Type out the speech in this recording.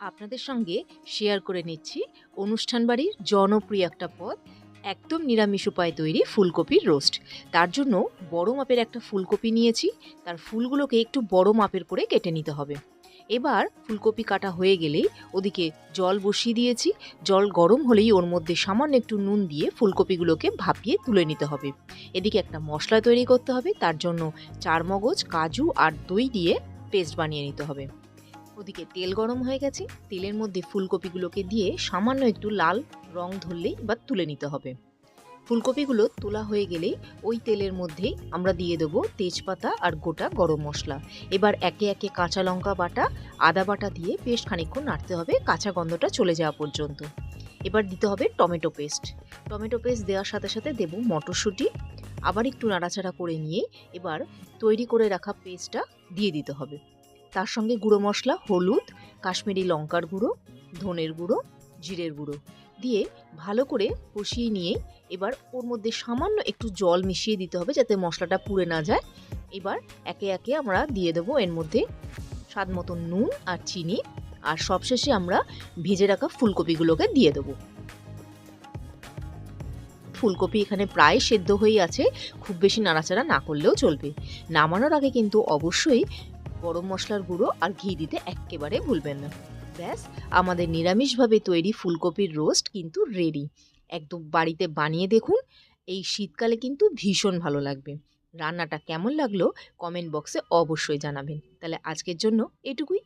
আপনাদের সঙ্গে শেয়ার করে নিচ্ছি অনুষ্ঠান বাড়ির জনপ্রিয় একটা পদ, একদম নিরামিষ উপায়ে তৈরি ফুলকপির রোস্ট। তার জন্য বড় মাপের একটা ফুলকপি নিয়েছি। তার ফুলগুলোকে একটু বড় মাপের করে কেটে নিতে হবে। এবার ফুলকপি কাটা হয়ে গেলেই ওদিকে জল বসিয়ে দিয়েছি। জল গরম হলেই ওর মধ্যে সামান্য একটু নুন দিয়ে ফুলকপিগুলোকে ভাপিয়ে তুলে নিতে হবে। এদিকে একটা মশলা তৈরি করতে হবে। তার জন্য চারমগজ, কাজু আর দই দিয়ে পেস্ট বানিয়ে নিতে হবে। ওদিকে তেল গরম হয়ে গেছে। তেলের মধ্যে ফুলকপিগুলোকে দিয়ে সামান্য একটু লাল রং ধরলেই বা তুলে নিতে হবে। ফুলকপিগুলো তোলা হয়ে গেলেই ওই তেলের মধ্যেই আমরা দিয়ে দেবো তেজপাতা আর গোটা গরম মশলা। এবার একে একে কাঁচা লঙ্কা বাটা, আদা বাটা দিয়ে বেশ খানিকক্ষণ নাড়তে হবে কাঁচা গন্ধটা চলে যাওয়া পর্যন্ত। এবার দিতে হবে টমেটো পেস্ট। টমেটো পেস্ট দেওয়ার সাথে সাথে দেবো মটরশুঁটি। আবার একটু নাড়াচাড়া করে নিয়ে এবার তৈরি করে রাখা পেস্টটা দিয়ে দিতে হবে। তার সঙ্গে গুঁড়ো মশলা, হলুদ, কাশ্মীরি লঙ্কার গুঁড়ো, ধনের গুঁড়ো, জিরের গুঁড়ো দিয়ে ভালো করে কষিয়ে নিয়ে এবার ওর মধ্যে সামান্য একটু জল মিশিয়ে দিতে হবে যাতে মশলাটা পুড়ে না যায়। এবার একে একে আমরা দিয়ে দেবো এর মধ্যে স্বাদ মতো নুন আর চিনি, আর সবশেষে আমরা ভেজে রাখা ফুলকপিগুলোকে দিয়ে দেবো। ফুলকপি এখানে প্রায় সেদ্ধ হয়ে আছে, খুব বেশি নাড়াচাড়া না করলেও চলবে। নামানোর আগে কিন্তু অবশ্যই গরম মশলার গুঁড়ো আর ঘি দিতে এক্কেবারে ভুলবেন না। ব্যাস, আমাদের নিরামিষভাবে তৈরি ফুলকপির রোস্ট কিন্তু রেডি। একদম বাড়িতে বানিয়ে দেখুন, এই শীতকালে কিন্তু ভীষণ ভালো লাগবে। রান্নাটা কেমন লাগলো কমেন্ট বক্সে অবশ্যই জানাবেন। তাহলে আজকের জন্য এটুকুই।